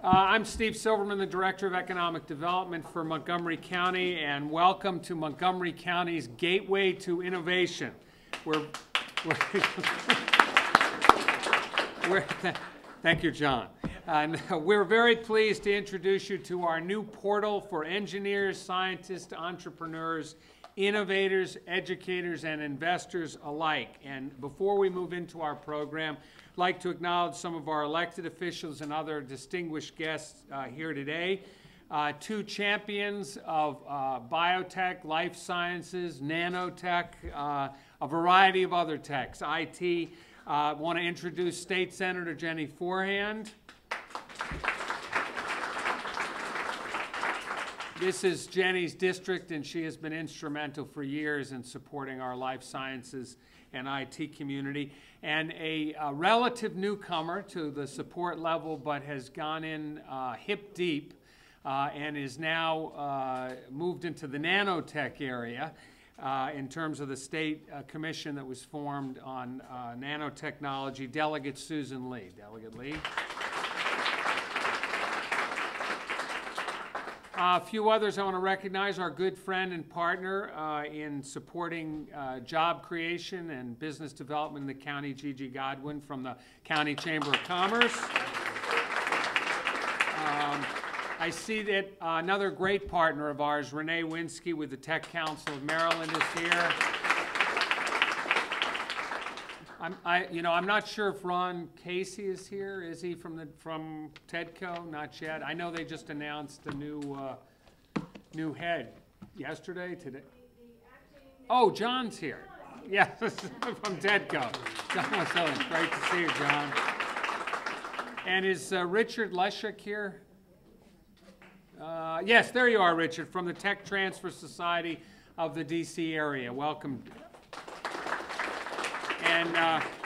I'm Steve Silverman, the Director of Economic Development for Montgomery County, and welcome to Montgomery County's Gateway to Innovation. Thank you, John. And we're very pleased to introduce you to our new portal for engineers, scientists, entrepreneurs, innovators, educators, and investors alike. And before we move into our program, I'd like to acknowledge some of our elected officials and other distinguished guests here today. Two champions of biotech, life sciences, nanotech, a variety of other techs, IT. I want to introduce State Senator Jenny Forehand. This is Jenny's district, and she has been instrumental for years in supporting our life sciences and IT community. And a relative newcomer to the support level, but has gone in hip deep and is now moved into the nanotech area in terms of the state commission that was formed on nanotechnology. Delegate Susan Lee. Delegate Lee. A few others I want to recognize: our good friend and partner in supporting job creation and business development in the county, Gigi Godwin from the County Chamber of Commerce. I see that another great partner of ours, Renee Winsky with the Tech Council of Maryland, is here. I'm not sure if Ron Casey is here. Is he from TEDCO? Not yet. I know they just announced a new head yesterday, today. Oh, John's here. Yes, from TEDCO. John Wasillian. Great to see you, John. And is Richard Leshek here? Yes, there you are, Richard, from the Tech Transfer Society of the D.C. area. Welcome.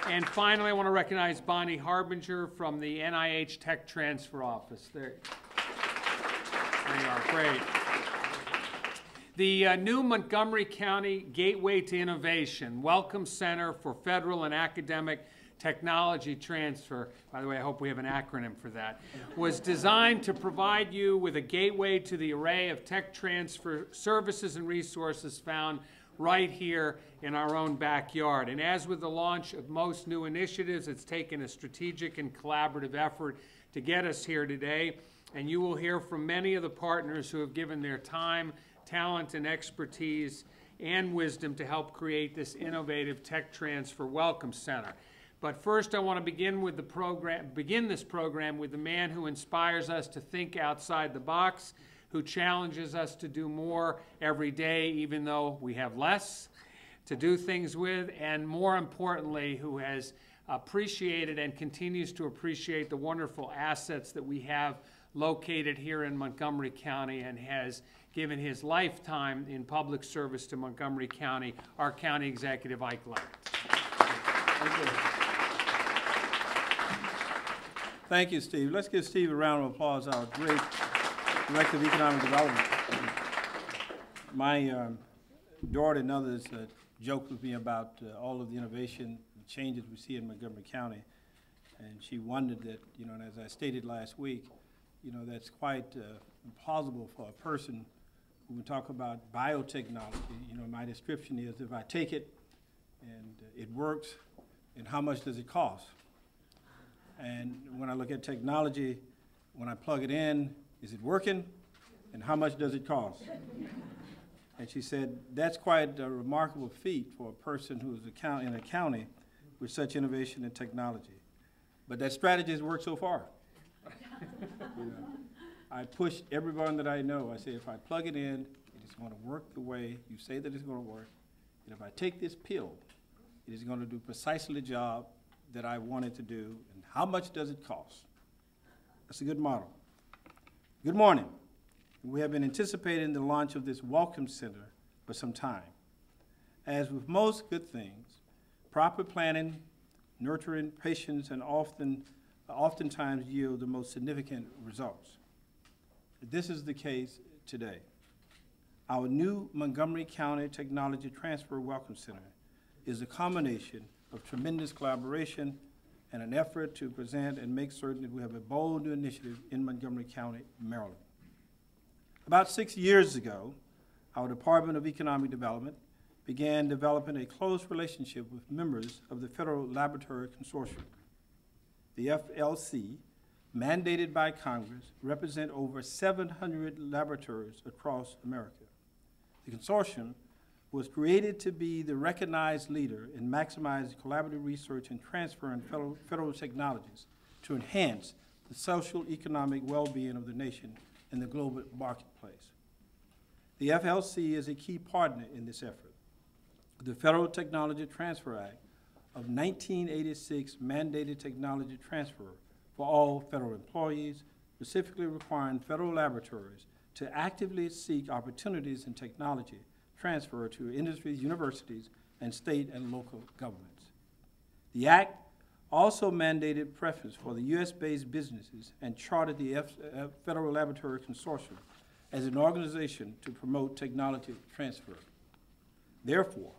And finally, I want to recognize Bonnie Harbinger from the NIH Tech Transfer Office. There you are. Great. The new Montgomery County Gateway to Innovation Welcome Center for Federal and Academic Technology Transfer, by the way, I hope we have an acronym for that, was designed to provide you with a gateway to the array of tech transfer services and resources found right here in our own backyard. And as with the launch of most new initiatives, it's taken a strategic and collaborative effort to get us here today. And you will hear from many of the partners who have given their time, talent, and expertise and wisdom to help create this innovative Tech Transfer Welcome Center. But first, I want to begin this program with the man who inspires us to think outside the box, who challenges us to do more every day, even though we have less to do things with, and more importantly, who has appreciated and continues to appreciate the wonderful assets that we have located here in Montgomery County, and has given his lifetime in public service to Montgomery County, our County Executive Isiah Leggett. Thank you, Steve. Let's give Steve a round of applause, our great Director of Economic Development. My daughter and others joked with me about all of the innovation and changes we see in Montgomery County. And she wondered that, and as I stated last week, that's quite implausible for a person who would talk about biotechnology. My description is, if I take it and it works, and how much does it cost? And when I look at technology, when I plug it in, is it working? And how much does it cost? And she said, that's quite a remarkable feat for a person who is in a county with such innovation and technology. But that strategy has worked so far. I push everyone that I know. I say, if I plug it in, it is going to work the way you say that it's going to work. And if I take this pill, it is going to do precisely the job that I want it to do. And how much does it cost? That's a good model. Good morning. We have been anticipating the launch of this Welcome Center for some time. As with most good things, proper planning, nurturing, patience, and oftentimes yield the most significant results. This is the case today. Our new Montgomery County Technology Transfer Welcome Center is a combination of tremendous collaboration and an effort to present and make certain that we have a bold new initiative in Montgomery County, Maryland. About 6 years ago, our Department of Economic Development began developing a close relationship with members of the Federal Laboratory Consortium. The FLC, mandated by Congress, represent over 700 laboratories across America. The consortium was created to be the recognized leader in maximizing collaborative research and transferring federal technologies to enhance the social economic well-being of the nation in the global marketplace. The FLC is a key partner in this effort. The Federal Technology Transfer Act of 1986 mandated technology transfer for all federal employees, specifically requiring federal laboratories to actively seek opportunities in technology transfer to industries, universities, and state and local governments. The Act also mandated preference for the U.S.-based businesses and chartered the Federal Laboratory Consortium as an organization to promote technology transfer. Therefore,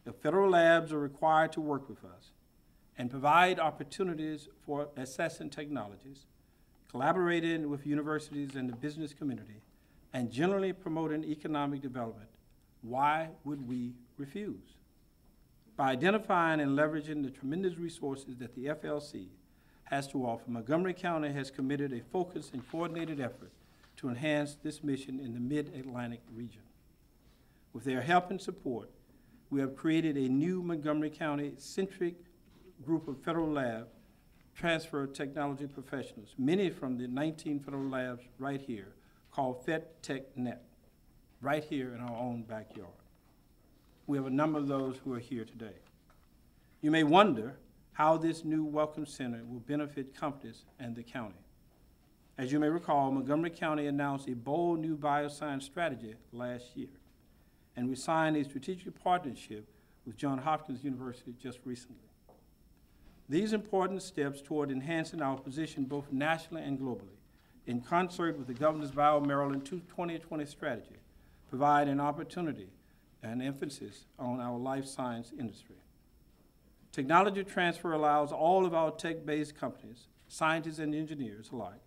the federal labs are required to work with us and provide opportunities for assessing technologies, collaborating with universities and the business community, and generally promoting economic development. Why would we refuse? By identifying and leveraging the tremendous resources that the FLC has to offer, Montgomery County has committed a focused and coordinated effort to enhance this mission in the Mid-Atlantic region. With their help and support, we have created a new Montgomery County-centric group of federal lab transfer technology professionals, many from the 19 federal labs right here, called FedTechNet, right here in our own backyard. We have a number of those who are here today. You may wonder how this new Welcome Center will benefit companies and the county. As you may recall, Montgomery County announced a bold new bioscience strategy last year, and we signed a strategic partnership with Hopkins University just recently. These important steps toward enhancing our position both nationally and globally, in concert with the Governor's BioMaryland 2020 strategy, provide an opportunity and emphasis on our life science industry. Technology transfer allows all of our tech-based companies, scientists and engineers alike,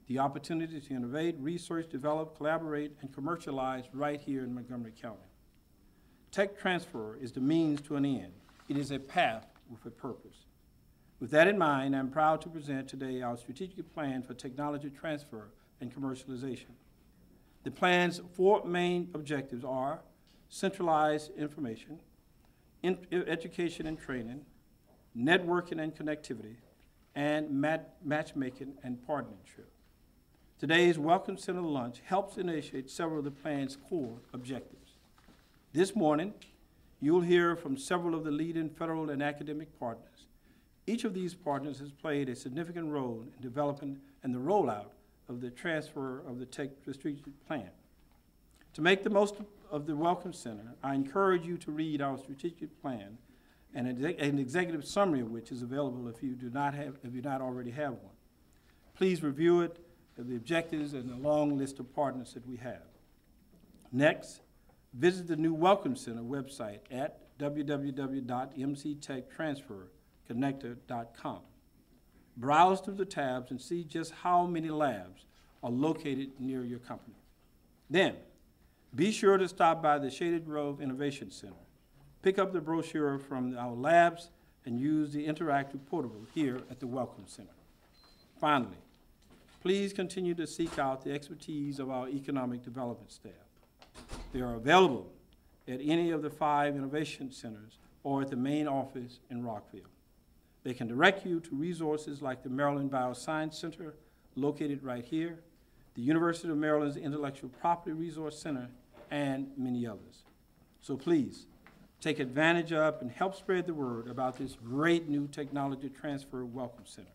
the opportunity to innovate, research, develop, collaborate, and commercialize right here in Montgomery County. Tech transfer is the means to an end. It is a path with a purpose. With that in mind, I'm proud to present today our strategic plan for technology transfer and commercialization. The plan's 4 main objectives are centralized information, education and training, networking and connectivity, and matchmaking and partnership. Today's Welcome Center lunch helps initiate several of the plan's core objectives. This morning, you'll hear from several of the leading federal and academic partners. Each of these partners has played a significant role in developing and the rollout of the transfer of the tech strategic plan. To make the most of the Welcome Center, I encourage you to read our strategic plan and an executive summary of which is available if you do not already have one. Please review it, the objectives, and the long list of partners that we have. Next, visit the new Welcome Center website at www.mctechtransferconnector.com. Browse through the tabs and see just how many labs are located near your company. Then, be sure to stop by the Shady Grove Innovation Center. Pick up the brochure from our labs and use the interactive portable here at the Welcome Center. Finally, please continue to seek out the expertise of our economic development staff. They are available at any of the 5 innovation centers or at the main office in Rockville. They can direct you to resources like the Maryland Bioscience Center, located right here, the University of Maryland's Intellectual Property Resource Center, and many others. So please, take advantage of and help spread the word about this great new technology transfer Welcome Center.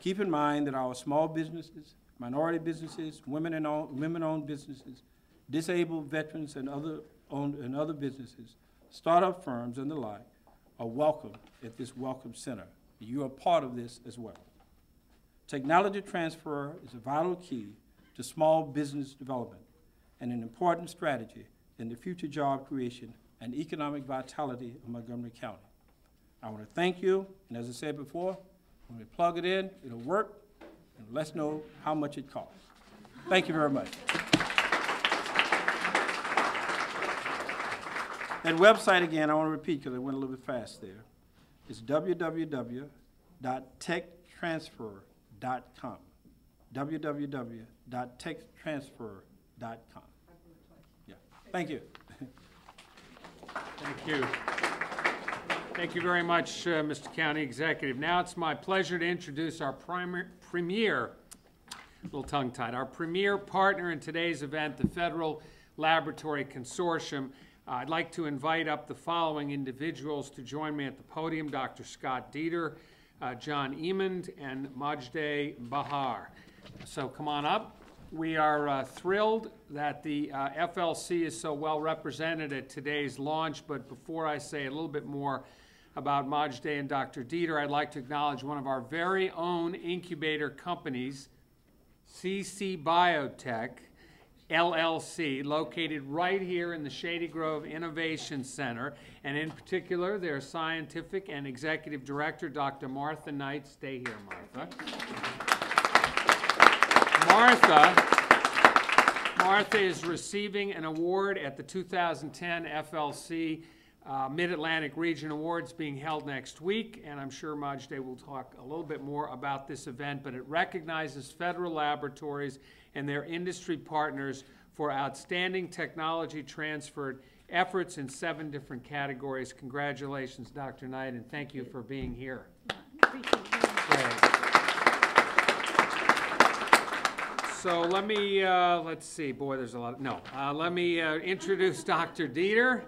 Keep in mind that our small businesses, minority businesses, women-owned businesses, disabled veterans and other businesses, startup firms and the like are welcome at this Welcome Center. You are part of this as well. Technology transfer is a vital key to small business development and an important strategy in the future job creation and economic vitality of Montgomery County. I want to thank you, and as I said before, when we plug it in, it'll work, and let's know how much it costs. Thank you very much. That website again, I want to repeat because I went a little bit fast there. It's www.techtransfer.com. www.techtransfer.com. Yeah. Thank you. Thank you. Thank you very much, Mr. County Executive. Now it's my pleasure to introduce our premier, a little tongue-tied, our premier partner in today's event, the Federal Laboratory Consortium. I'd like to invite up the following individuals to join me at the podium: Dr. Scott Dieter, John Emond, and Mojdeh Bahar. So come on up. We are thrilled that the FLC is so well represented at today's launch, but before I say a little bit more about Mojdeh and Dr. Dieter, I'd like to acknowledge one of our very own incubator companies, CC Biotech, LLC, located right here in the Shady Grove Innovation Center, and in particular, their scientific and executive director, Dr. Martha Knight. Stay here, Martha. Martha is receiving an award at the 2010 FLC Mid-Atlantic Region Awards being held next week, and I'm sure Mojdeh will talk a little bit more about this event, but it recognizes federal laboratories and their industry partners for outstanding technology transfer efforts in 7 different categories. Congratulations, Dr. Knight, and thank you for being here. So let me, let's see, boy, there's a lot, let me introduce Dr. Dieter.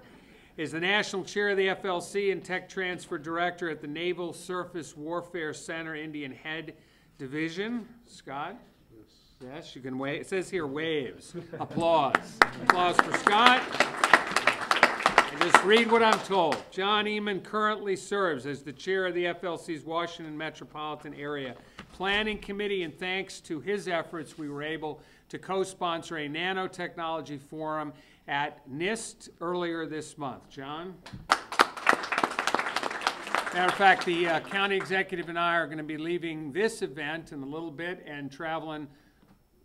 Is the National Chair of the FLC and Tech Transfer Director at the Naval Surface Warfare Center Indian Head Division. Scott? Yes, you can wave. It says here waves. Applause. Applause for Scott. And just read what I'm told. John Emond currently serves as the chair of the FLC's Washington Metropolitan Area Planning Committee, and thanks to his efforts, we were able to co-sponsor a nanotechnology forum at NIST earlier this month. John? Matter of fact, the county executive and I are going to be leaving this event in a little bit and traveling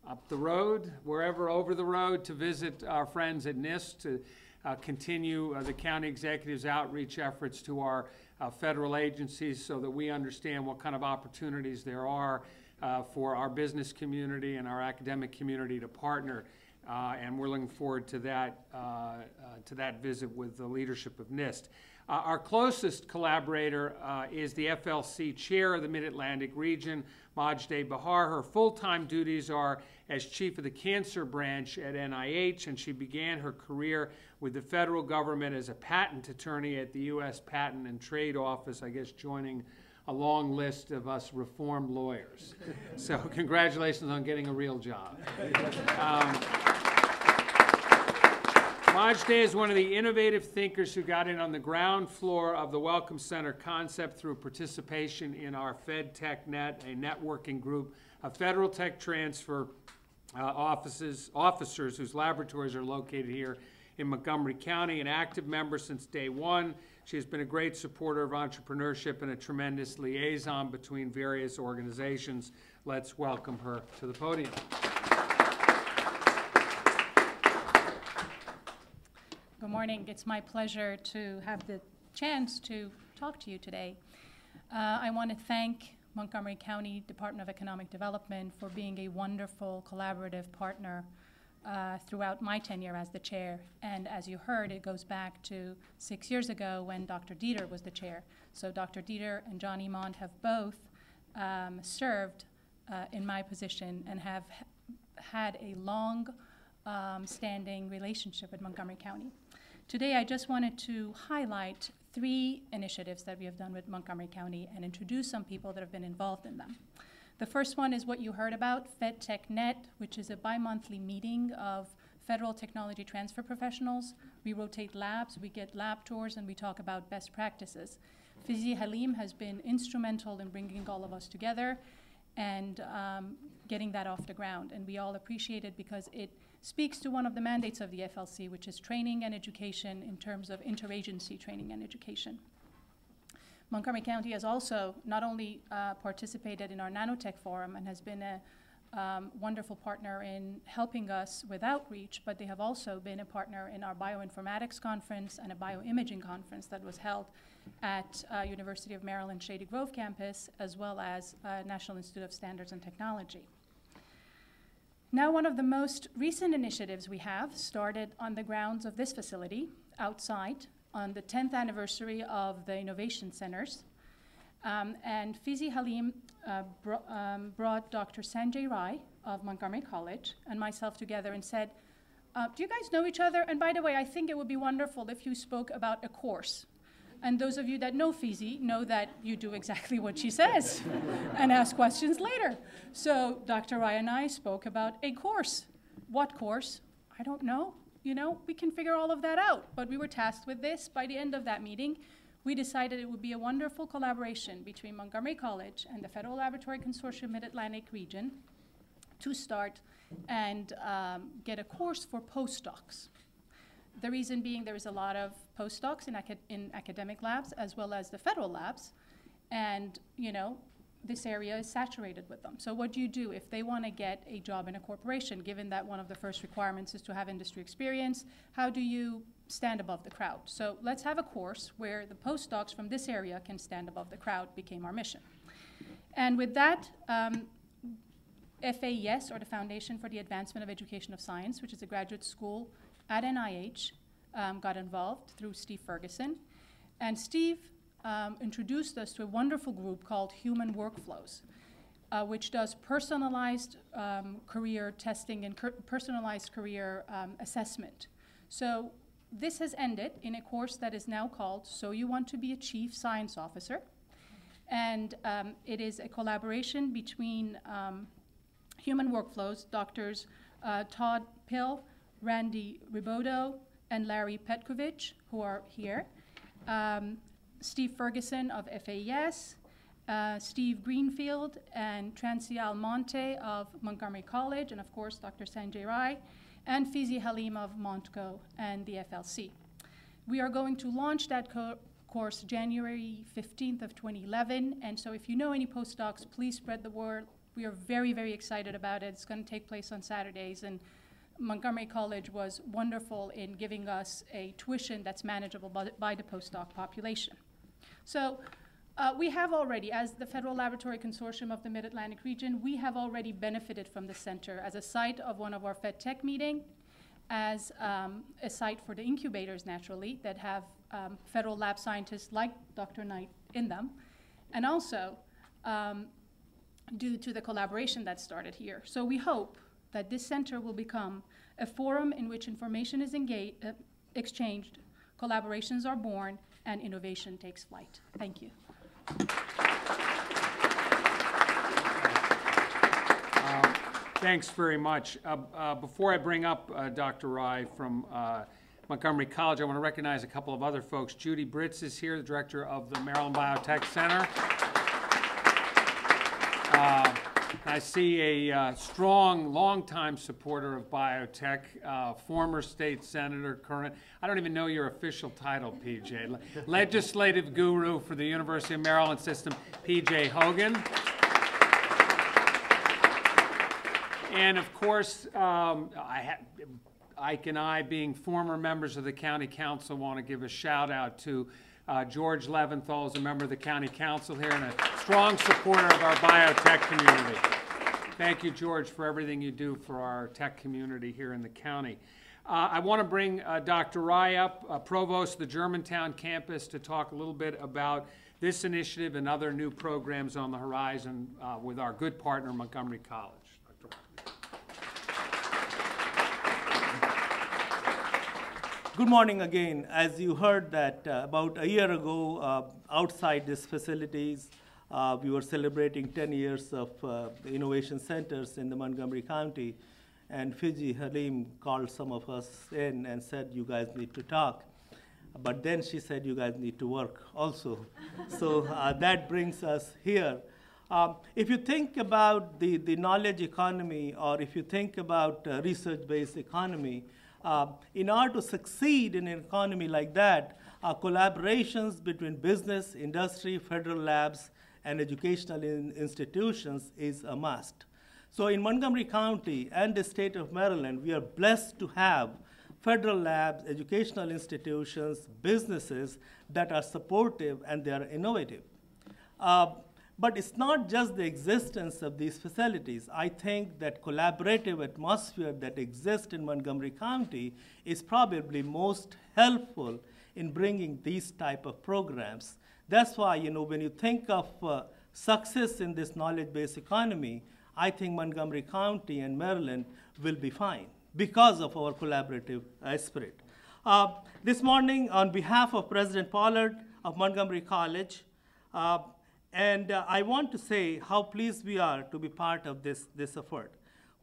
up the road, wherever over the road, to visit our friends at NIST to continue the county executive's outreach efforts to our federal agencies so that we understand what kind of opportunities there are for our business community and our academic community to partner. And we're looking forward to that visit with the leadership of NIST. Our closest collaborator is the FLC chair of the Mid-Atlantic region, Mojdeh Bahar. Her full-time duties are as chief of the cancer branch at NIH, and she began her career with the federal government as a patent attorney at the U.S. Patent and Trade Office, I guess joining a long list of us reformed lawyers. So congratulations on getting a real job. Mojdeh is one of the innovative thinkers who got in on the ground floor of the Welcome Center concept through participation in our FedTechNet, a networking group of federal tech transfer officers whose laboratories are located here in Montgomery County. An active member since day one, she has been a great supporter of entrepreneurship and a tremendous liaison between various organizations. Let's welcome her to the podium. Good morning. It's my pleasure to have the chance to talk to you today. I want to thank Montgomery County Department of Economic Development for being a wonderful collaborative partner throughout my tenure as the chair. And as you heard, it goes back to 6 years ago when Dr. Dieter was the chair. So Dr. Dieter and John Emond have both served in my position and have had a long standing relationship with Montgomery County. Today, I just wanted to highlight 3 initiatives that we have done with Montgomery County and introduce some people that have been involved in them. The first one is what you heard about, FedTechNet, which is a bi-monthly meeting of federal technology transfer professionals. We rotate labs, we get lab tours, and we talk about best practices. Fizi Halim has been instrumental in bringing all of us together and getting that off the ground. And we all appreciate it because it speaks to one of the mandates of the FLC, which is training and education in terms of interagency training and education. Montgomery County has also not only participated in our nanotech forum and has been a wonderful partner in helping us with outreach, but they have also been a partner in our bioinformatics conference and a bioimaging conference that was held at University of Maryland Shady Grove campus, as well as National Institute of Standards and Technology. Now, one of the most recent initiatives we have started on the grounds of this facility outside on the 10th anniversary of the innovation centers. And Fizi Halim brought Dr. Sanjai Rai of Montgomery College and myself together and said, do you guys know each other? And by the way, I think it would be wonderful if you spoke about a course. And those of you that know Fizi know that you do exactly what she says and ask questions later. So Dr. Rai and I spoke about a course. What course? I don't know. You know, we can figure all of that out. But we were tasked with this. By the end of that meeting, we decided it would be a wonderful collaboration between Montgomery College and the Federal Laboratory Consortium Mid-Atlantic region to start and get a course for postdocs. The reason being there is a lot of postdocs in academic labs as well as the federal labs, and you know, this area is saturated with them. So what do you do if they want to get a job in a corporation, given that one of the first requirements is to have industry experience? How do you stand above the crowd? So let's have a course where the postdocs from this area can stand above the crowd became our mission. And with that, FAES, or the Foundation for the Advancement of Education of Science, which is a graduate school at NIH, got involved through Steve Ferguson. And Steve introduced us to a wonderful group called Human Workflows, which does personalized career testing and personalized career assessment. So this has ended in a course that is now called So You Want to Be a Chief Science Officer. And it is a collaboration between Human Workflows, doctors Todd Pill, Randy Ribodo, and Larry Petkovich, who are here. Steve Ferguson of FAES, Steve Greenfield, and Transi Almonte of Montgomery College, and of course, Dr. Sanjai Rai, and Fizi Halim of Montco and the FLC. We are going to launch that course January 15th of 2011, and so if you know any postdocs, please spread the word. We are very, very excited about it. It's going to take place on Saturdays, and Montgomery College was wonderful in giving us a tuition that's manageable by the postdoc population. So we have already, as the Federal Laboratory Consortium of the Mid-Atlantic region, we have already benefited from the center as a site of one of our FedTech meeting, as a site for the incubators, naturally, that have federal lab scientists like Dr. Knight in them, and also due to the collaboration that started here. So we hope that this center will become a forum in which information is exchanged, collaborations are born, and innovation takes flight. Thank you. Thanks very much. Before I bring up Dr. Rai from Montgomery College, I want to recognize a couple of other folks. Judy Britz is here, the director of the Maryland Biotech Center. I see a strong, longtime supporter of biotech, former state senator, current, I don't even know your official title, PJ, legislative guru for the University of Maryland system, PJ Hogan. And of course, Ike and I, being former members of the county council, want to give a shout out to George Leventhal is a member of the county council here and a strong supporter of our biotech community. Thank you, George, for everything you do for our tech community here in the county. I want to bring Dr. Rai up, Provost of the Germantown campus, to talk a little bit about this initiative and other new programs on the horizon with our good partner, Montgomery College. Dr. Rai. Good morning again. As you heard that about a year ago, outside these facilities, we were celebrating 10 years of the innovation centers in the Montgomery County, and Fizi Halim called some of us in and said, you guys need to talk. But then she said, you guys need to work also. So that brings us here. If you think about the knowledge economy, or if you think about research-based economy, in order to succeed in an economy like that, Collaborations between business, industry, federal labs, and educational institutions is a must. So in Montgomery County and the state of Maryland, we are blessed to have federal labs, educational institutions, businesses that are supportive and they are innovative. But it's not just the existence of these facilities. I think that collaborative atmosphere that exists in Montgomery County is probably most helpful in bringing these type of programs. That's why, when you think of success in this knowledge-based economy, I think Montgomery County and Maryland will be fine because of our collaborative spirit. This morning, on behalf of President Pollard of Montgomery College, and I want to say how pleased we are to be part of this effort.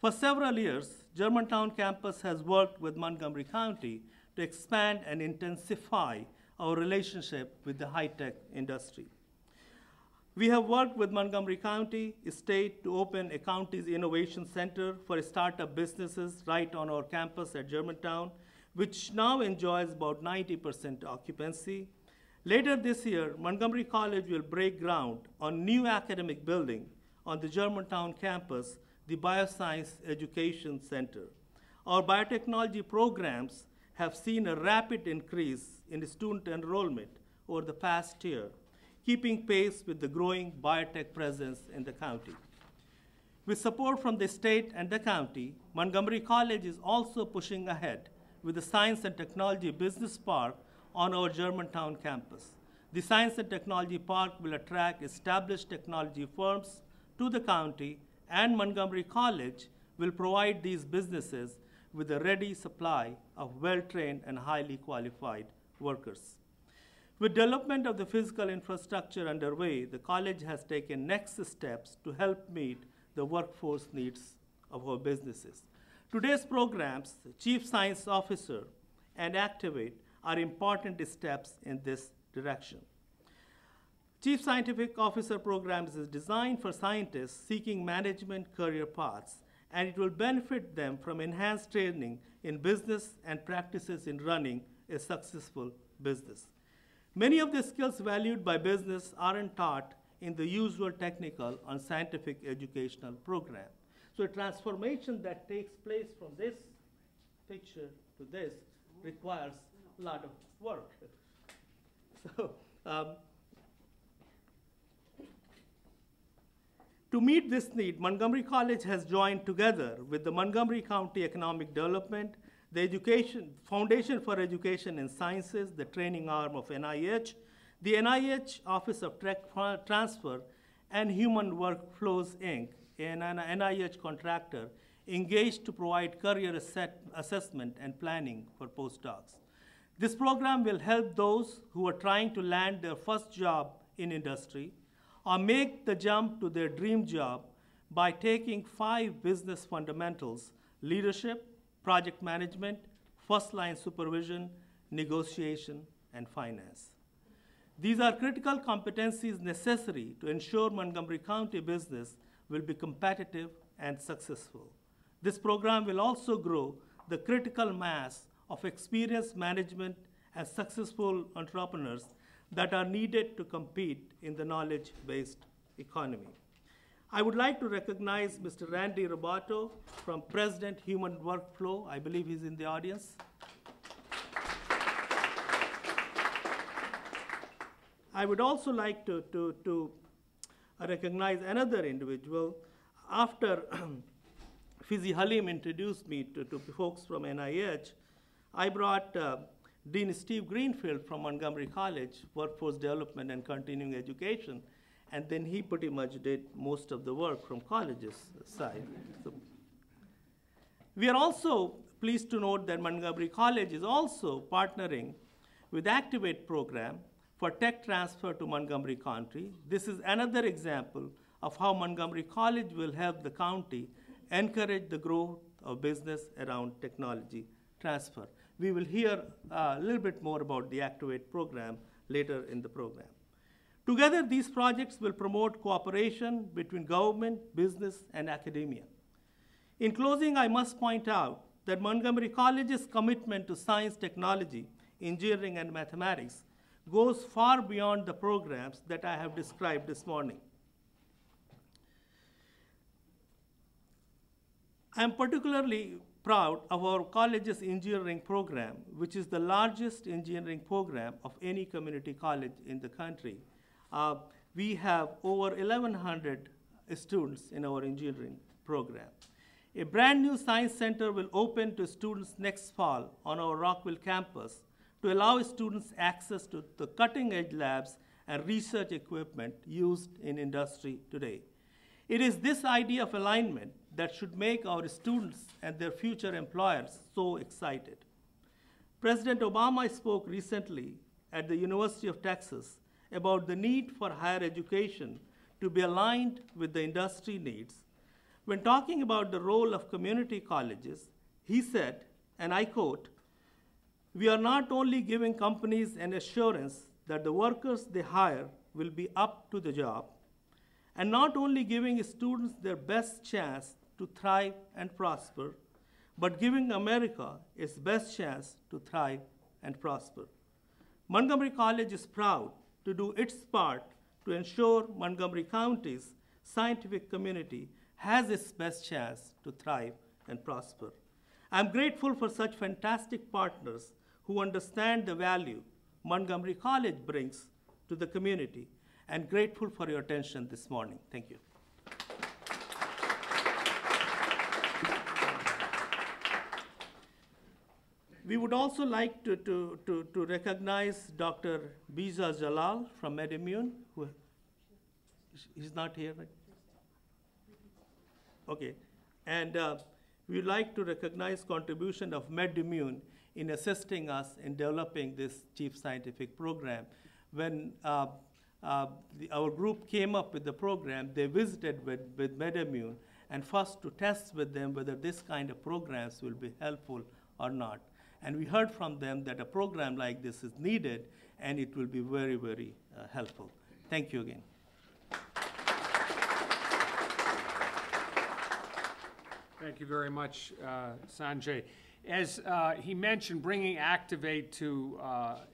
For several years, Germantown campus has worked with Montgomery County to expand and intensify our relationship with the high-tech industry. We have worked with Montgomery County State to open a county's innovation center for startup businesses right on our campus at Germantown, which now enjoys about 90% occupancy. Later this year, Montgomery College will break ground on new academic building on the Germantown campus, the Bioscience Education Center. Our biotechnology programs have seen a rapid increase in student enrollment over the past year, keeping pace with the growing biotech presence in the county. With support from the state and the county, Montgomery College is also pushing ahead with the Science and Technology Business Park on our Germantown campus. The Science and Technology Park will attract established technology firms to the county, and Montgomery College will provide these businesses with a ready supply of well-trained and highly qualified workers. With development of the physical infrastructure underway, the college has taken next steps to help meet the workforce needs of our businesses. Today's programs, Chief Science Officer and Activate, are important steps in this direction. Chief Scientific Officer programs is designed for scientists seeking management career paths, and it will benefit them from enhanced training in business and practices in running a successful business. Many of the skills valued by business aren't taught in the usual technical and scientific educational program. So a transformation that takes place from this picture to this requires a lot of work. So, to meet this need, Montgomery College has joined together with the Montgomery County Economic Development, the Foundation for Education in Sciences, the training arm of NIH, the NIH Office of Tech Transfer, and Human Workflows, Inc., an NIH contractor engaged to provide career assessment and planning for postdocs. This program will help those who are trying to land their first job in industry or make the jump to their dream job by taking 5 business fundamentals: leadership, project management, first-line supervision, negotiation, and finance. These are critical competencies necessary to ensure Montgomery County business will be competitive and successful. This program will also grow the critical mass of experienced management and successful entrepreneurs that are needed to compete in the knowledge-based economy. I would like to recognize Mr. Randy Robato from President Human Workflow. I believe he's in the audience. I would also like to recognize another individual. After Fizi Halim introduced me to folks from NIH, I brought Dean Steve Greenfield from Montgomery College, Workforce Development and Continuing Education, and then he pretty much did most of the work from college's side. So, we are also pleased to note that Montgomery College is also partnering with Activate program for tech transfer to Montgomery County. This is another example of how Montgomery College will help the county encourage the growth of business around technology transfer. We will hear a little bit more about the Activate program later in the program. Together, these projects will promote cooperation between government, business, and academia. In closing, I must point out that Montgomery College's commitment to science, technology, engineering, and mathematics goes far beyond the programs that I have described this morning. I am particularly proud of our college's engineering program, which is the largest engineering program of any community college in the country. We have over 1,100 students in our engineering program. A brand new science center will open to students next fall on our Rockville campus to allow students access to the cutting-edge labs and research equipment used in industry today. It is this idea of alignment that should make our students and their future employers so excited. President Obama spoke recently at the University of Texas about the need for higher education to be aligned with the industry needs. When talking about the role of community colleges, he said, and I quote, "We are not only giving companies an assurance that the workers they hire will be up to the job, and not only giving students their best chance to thrive and prosper, but giving America its best chance to thrive and prosper." Montgomery College is proud to do its part to ensure Montgomery County's scientific community has its best chance to thrive and prosper. I'm grateful for such fantastic partners who understand the value Montgomery College brings to the community, and grateful for your attention this morning. Thank you. We would also like to recognize Dr. Biza Jalal from MedImmune, who he's not here, right? Okay, and we would like to recognize contribution of MedImmune in assisting us in developing this chief scientific program. When our group came up with the program, they visited with MedImmune and first to test with them whether this kind of programs will be helpful or not. And we heard from them that a program like this is needed and it will be very, very helpful. Thank you again. Thank you very much, Sanjay. As he mentioned, bringing Activate to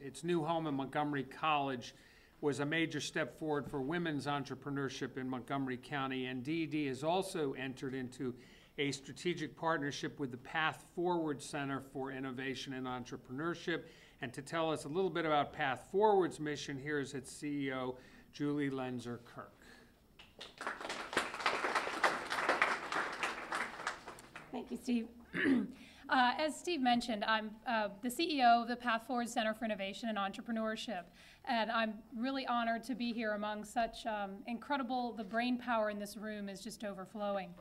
its new home in Montgomery College was a major step forward for women's entrepreneurship in Montgomery County, and DED has also entered into a strategic partnership with the Path Forward Center for Innovation and Entrepreneurship. And to tell us a little bit about Path Forward's mission, here is its CEO, Julie Lenzer-Kirk. Thank you, Steve. As Steve mentioned, I'm the CEO of the Path Forward Center for Innovation and Entrepreneurship, and I'm really honored to be here among such incredible, the brain power in this room is just overflowing.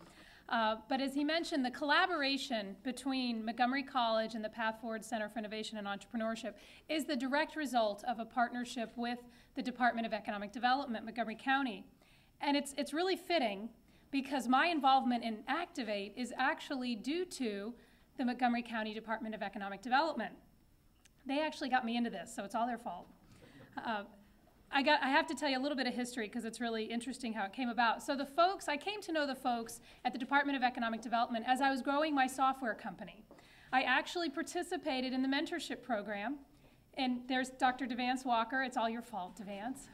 But as he mentioned, the collaboration between Montgomery College and the Path Forward Center for Innovation and Entrepreneurship is the direct result of a partnership with the Department of Economic Development, Montgomery County. And it's really fitting because my involvement in Activate is actually due to the Montgomery County Department of Economic Development. They actually got me into this, so it's all their fault. I have to tell you a little bit of history because it's really interesting how it came about. So I came to know the folks at the Department of Economic Development as I was growing my software company. I actually participated in the mentorship program, and there's Dr. Devance Walker. It's all your fault, Devance.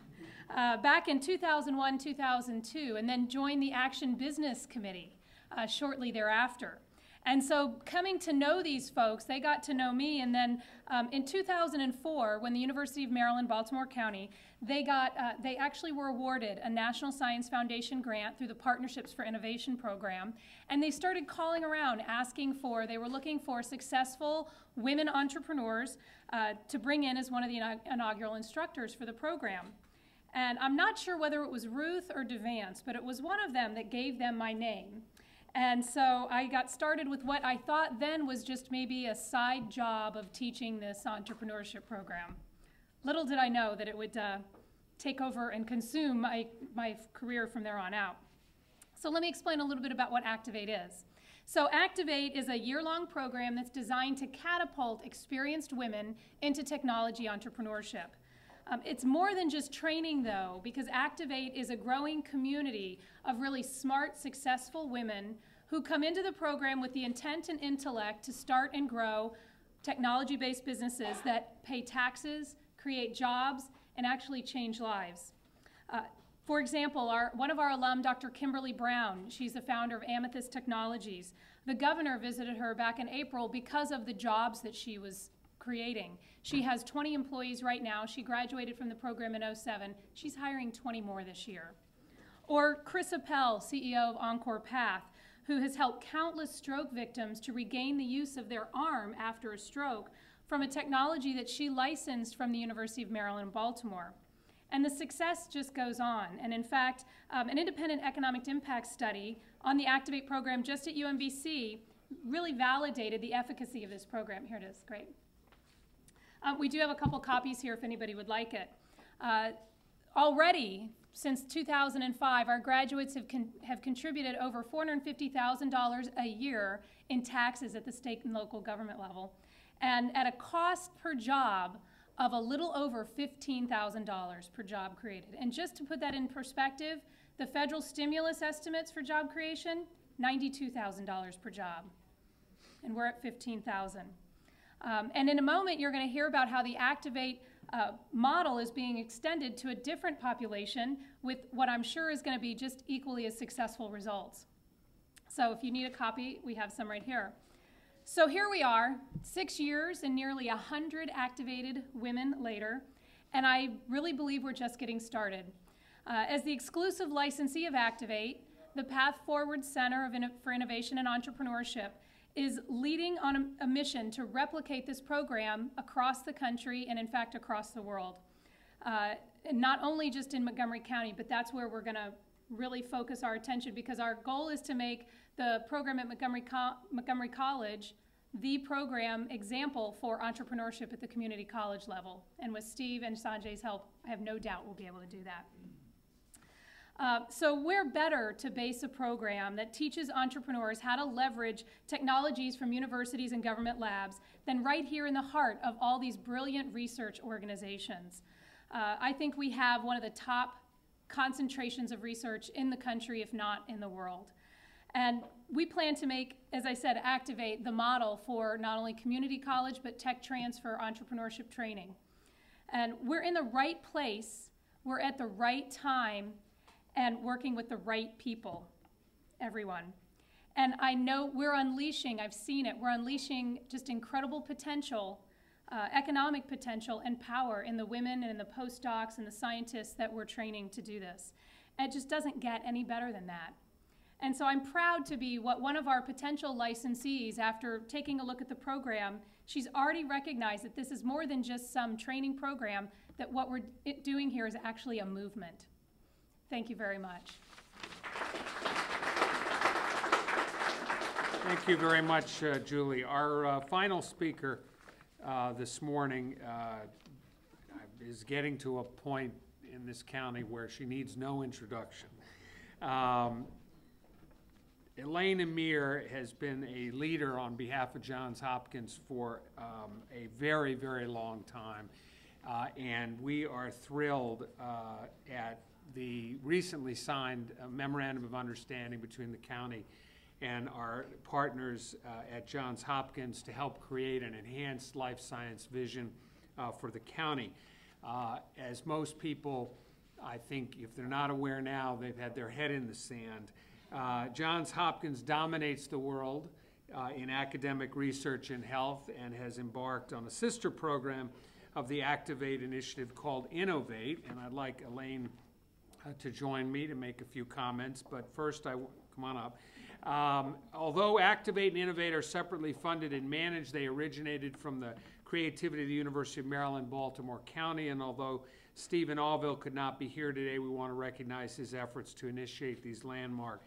Back in 2001, 2002, and then joined the Action Business Committee shortly thereafter. And so coming to know these folks, they got to know me, and then in 2004, when the University of Maryland, Baltimore County, they actually were awarded a National Science Foundation grant through the Partnerships for Innovation program, and they started calling around they were looking for successful women entrepreneurs to bring in as one of the inaugural instructors for the program. And I'm not sure whether it was Ruth or Devance, but it was one of them that gave them my name. And so I got started with what I thought then was just maybe a side job of teaching this entrepreneurship program. Little did I know that it would take over and consume my career from there on out. So let me explain a little bit about what Activate is. So Activate is a year-long program that's designed to catapult experienced women into technology entrepreneurship. It's more than just training, though, because Activate is a growing community of really smart, successful women who come into the program with the intent and intellect to start and grow technology-based businesses that pay taxes, create jobs, and actually change lives. For example, one of our alum, Dr. Kimberly Brown, she's the founder of Amethyst Technologies. The governor visited her back in April because of the jobs that she was creating. She has 20 employees right now. She graduated from the program in '07. She's hiring 20 more this year. Or Chris Appel, CEO of Encore Path, who has helped countless stroke victims to regain the use of their arm after a stroke from a technology that she licensed from the University of Maryland in Baltimore. And the success just goes on. And in fact, an independent economic impact study on the Activate program just at UMBC really validated the efficacy of this program. Here it is, great. We do have a couple copies here if anybody would like it. Already, since 2005, our graduates have contributed over $450,000 a year in taxes at the state and local government level, and at a cost per job of a little over $15,000 per job created. And just to put that in perspective, the federal stimulus estimates for job creation, $92,000 per job, and we're at $15,000. And in a moment, you're going to hear about how the Activate model is being extended to a different population with what I'm sure is going to be just equally as successful results. So if you need a copy, we have some right here. So here we are, 6 years and nearly 100 activated women later, and I really believe we're just getting started. As the exclusive licensee of Activate, the Path Forward Center for Innovation and Entrepreneurship is leading on a mission to replicate this program across the country and, in fact, across the world. And not only just in Montgomery County, but that's where we're going to really focus our attention, because our goal is to make the program at Montgomery College the program example for entrepreneurship at the community college level. And with Steve and Sanjay's help, I have no doubt we'll be able to do that. So where better to base a program that teaches entrepreneurs how to leverage technologies from universities and government labs than right here in the heart of all these brilliant research organizations. I think we have one of the top concentrations of research in the country, if not in the world. And we plan to make, as I said, Activate the model for not only community college, but tech transfer entrepreneurship training. And we're in the right place, we're at the right time, and working with the right people, everyone. And I know we're unleashing, I've seen it, we're unleashing just incredible potential, economic potential and power in the women and in the postdocs and the scientists that we're training to do this. And it just doesn't get any better than that. And so I'm proud to be one of our potential licensees. After taking a look at the program, she's already recognized that this is more than just some training program, that what we're doing here is actually a movement. Thank you very much. Thank you very much, Julie. Our final speaker this morning is getting to a point in this county where she needs no introduction. Elaine Amir has been a leader on behalf of Johns Hopkins for a very, very long time, and we are thrilled at the recently signed memorandum of understanding between the county and our partners at Johns Hopkins to help create an enhanced life science vision for the county. As most people, I think, if they're not aware now, they've had their head in the sand. Johns Hopkins dominates the world in academic research in health and has embarked on a sister program of the Activate initiative called Innovate, and I'd like Elaine to join me to make a few comments, but first, come on up. Although Activate and Innovate are separately funded and managed, they originated from the creativity of the University of Maryland, Baltimore County, and although Stephen Allville could not be here today, we want to recognize his efforts to initiate these landmark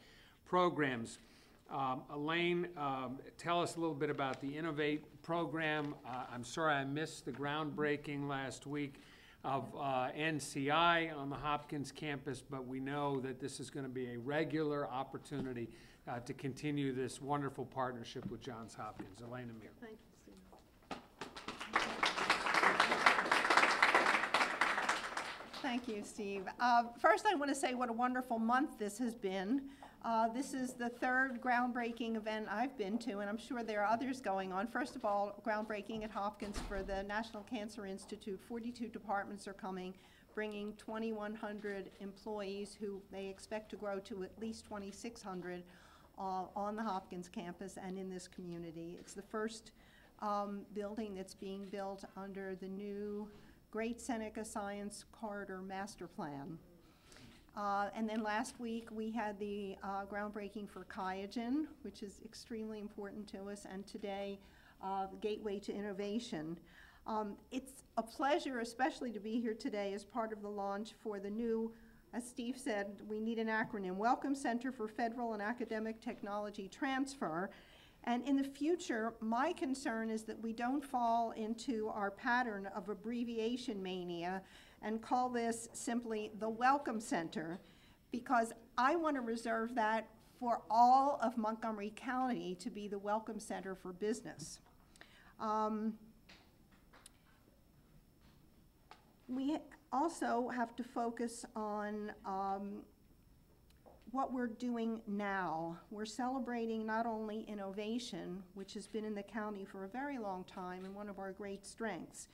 programs. Elaine, tell us a little bit about the Innovate program. I'm sorry I missed the groundbreaking last week of NCI on the Hopkins campus, but we know that this is going to be a regular opportunity to continue this wonderful partnership with Johns Hopkins. Elaine Amir. Thank you, Steve. Thank you, Steve. First, I want to say what a wonderful month this has been. This is the third groundbreaking event I've been to, and I'm sure there are others going on. First of all, groundbreaking at Hopkins for the National Cancer Institute. 42 departments are coming, bringing 2,100 employees who they expect to grow to at least 2,600 on the Hopkins campus and in this community. It's the first building that's being built under the new Great Seneca Science Corridor Master Plan. And then last week we had the groundbreaking for QIAGEN, which is extremely important to us, and today the Gateway to Innovation. It's a pleasure especially to be here today as part of the launch for the new, as Steve said, we need an acronym, Welcome Center for Federal and Academic Technology Transfer. And in the future, my concern is that we don't fall into our pattern of abbreviation mania and call this simply the Welcome Center, because I want to reserve that for all of Montgomery County to be the Welcome Center for business. We also have to focus on what we're doing now. We're celebrating not only innovation, which has been in the county for a very long time and one of our great strengths,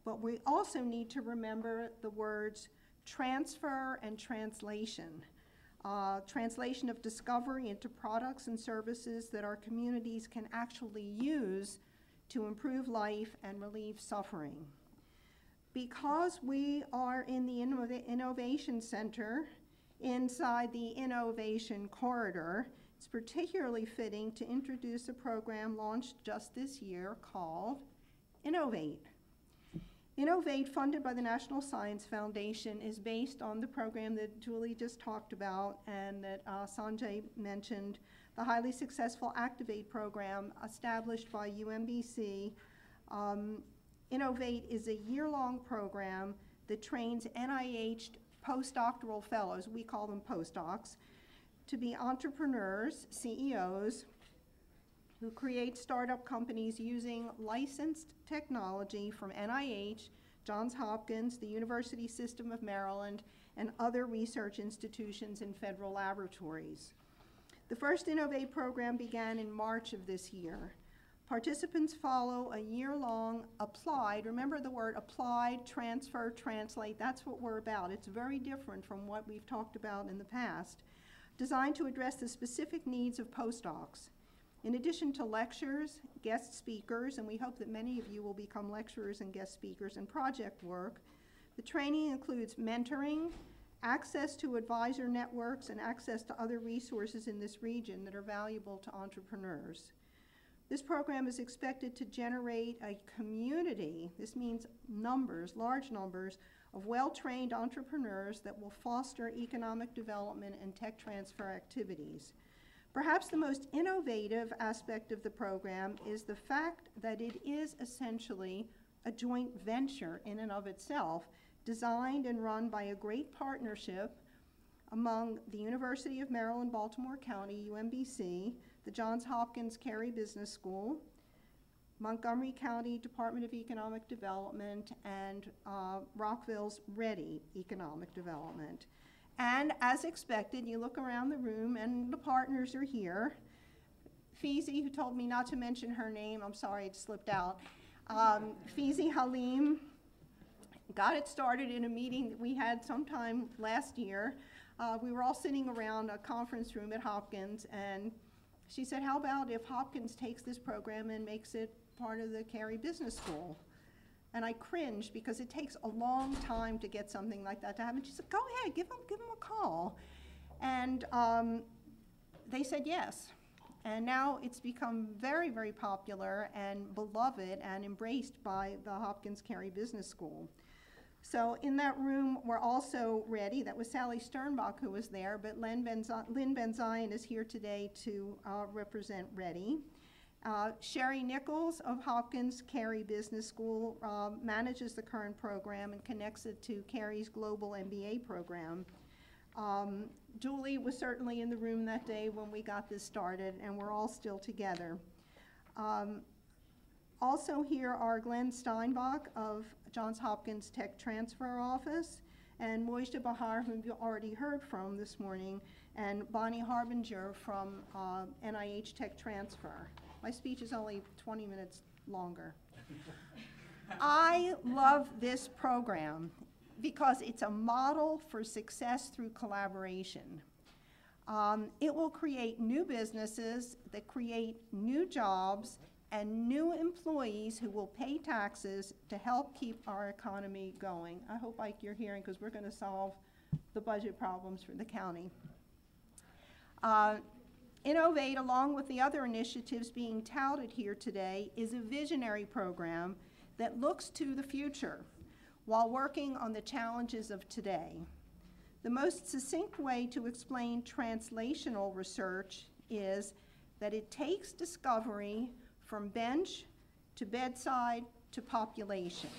but we also need to remember the words transfer and translation. Translation of discovery into products and services that our communities can actually use to improve life and relieve suffering. Because we are in the Innovation Center inside the Innovation Corridor, it's particularly fitting to introduce a program launched just this year called Innovate. Innovate, funded by the National Science Foundation, is based on the program that Julie just talked about and that Sanjay mentioned, the highly successful Activate program established by UMBC. Innovate is a year-long program that trains NIH postdoctoral fellows, we call them postdocs, to be entrepreneurs, CEOs, who create startup companies using licensed technology from NIH, Johns Hopkins, the University System of Maryland, and other research institutions and federal laboratories. The first Innovate program began in March of this year. Participants follow a year-long applied, remember the word applied, transfer, translate, that's what we're about. It's very different from what we've talked about in the past, designed to address the specific needs of postdocs. In addition to lectures, guest speakers, and we hope that many of you will become lecturers and guest speakers, and project work, the training includes mentoring, access to advisor networks, and access to other resources in this region that are valuable to entrepreneurs. This program is expected to generate a community, this means numbers, large numbers, of well-trained entrepreneurs that will foster economic development and tech transfer activities. Perhaps the most innovative aspect of the program is the fact that it is essentially a joint venture in and of itself, designed and run by a great partnership among the University of Maryland, Baltimore County, UMBC, the Johns Hopkins Carey Business School, Montgomery County Department of Economic Development, and Rockville's Ready Economic Development. And as expected, you look around the room and the partners are here. Fizi, who told me not to mention her name, I'm sorry, it slipped out. Fizi Halim got it started in a meeting that we had sometime last year. We were all sitting around a conference room at Hopkins, and she said, how about if Hopkins takes this program and makes it part of the Carey Business School? And I cringed because it takes a long time to get something like that to happen. She said, go ahead, give them a call. And they said yes. And now it's become very, very popular and beloved and embraced by the Hopkins Carey Business School. So in that room, we're also ready. That was Sally Sternbach who was there, but Lynn Ben-Zion is here today to represent Ready. Sherry Nichols of Hopkins Carey Business School manages the current program and connects it to Carey's Global MBA program. Julie was certainly in the room that day when we got this started, and we're all still together. Also here are Glenn Steinbach of Johns Hopkins Tech Transfer Office, and Mojdeh Bahar, whom you already heard from this morning, and Bonnie Harbinger from NIH Tech Transfer. My speech is only 20 minutes longer. I love this program because it's a model for success through collaboration. It will create new businesses that create new jobs and new employees who will pay taxes to help keep our economy going. I hope, Ike, you're hearing, because we're going to solve the budget problems for the county. Innovate, along with the other initiatives being touted here today, is a visionary program that looks to the future while working on the challenges of today. The most succinct way to explain translational research is that it takes discovery from bench to bedside to population.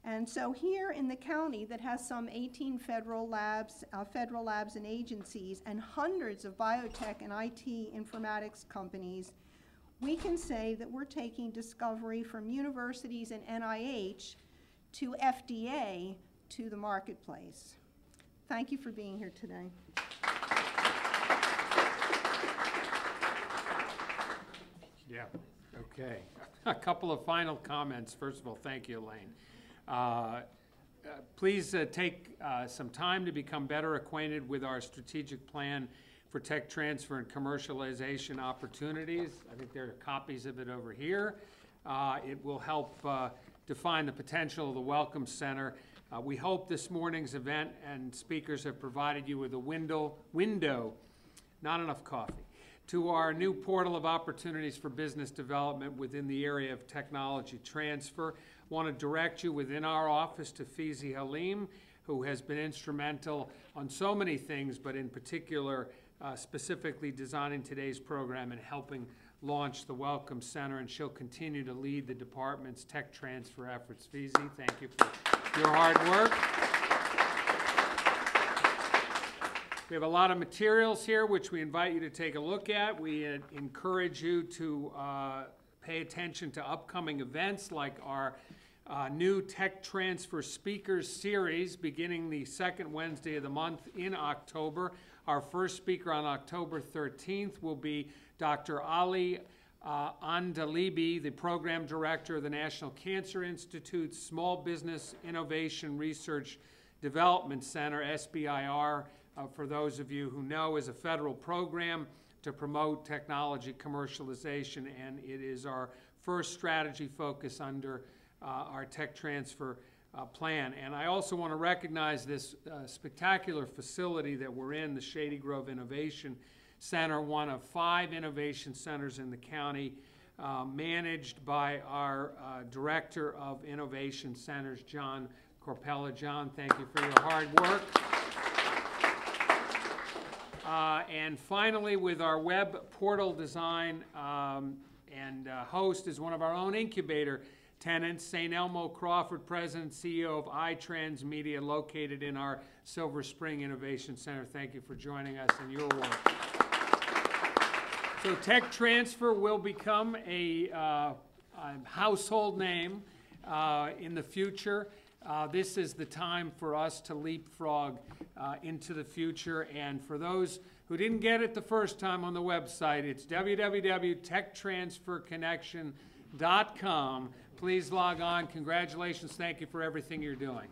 And so here in the county that has some 18 federal labs and agencies and hundreds of biotech and IT informatics companies, we can say that we're taking discovery from universities and NIH to FDA to the marketplace. Thank you for being here today. Yeah, okay. A couple of final comments. First of all, thank you, Elaine. Please take some time to become better acquainted with our strategic plan for tech transfer and commercialization opportunities. I think there are copies of it over here. It will help define the potential of the Welcome Center. We hope this morning's event and speakers have provided you with a window, not enough coffee, to our new portal of opportunities for business development within the area of technology transfer. I want to direct you within our office to Fizi Halim, who has been instrumental on so many things, but in particular, specifically designing today's program and helping launch the Welcome Center, and she'll continue to lead the department's tech transfer efforts. Fizi, thank you for your hard work. We have a lot of materials here which we invite you to take a look at. We encourage you to pay attention to upcoming events like our new Tech Transfer Speakers Series beginning the second Wednesday of the month in October. Our first speaker on October 13th will be Dr. Ali Andalibi, the Program Director of the National Cancer Institute's Small Business Innovation Research Development Center, SBIR. For those of you who know, is a federal program to promote technology commercialization, and it is our first strategy focus under our tech transfer plan. And I also want to recognize this spectacular facility that we're in, the Shady Grove Innovation Center, one of 5 innovation centers in the county, managed by our Director of Innovation Centers, John Corpella. John, thank you for your hard work. And finally, with our web portal design and host is one of our own incubator tenants, St. Elmo Crawford, President, CEO of iTrans Media, located in our Silver Spring Innovation Center. Thank you for joining us in your work. So tech transfer will become a household name in the future. This is the time for us to leapfrog into the future. And for those who didn't get it the first time on the website, it's www.techtransferconnection.com. Please log on. Congratulations. Thank you for everything you're doing.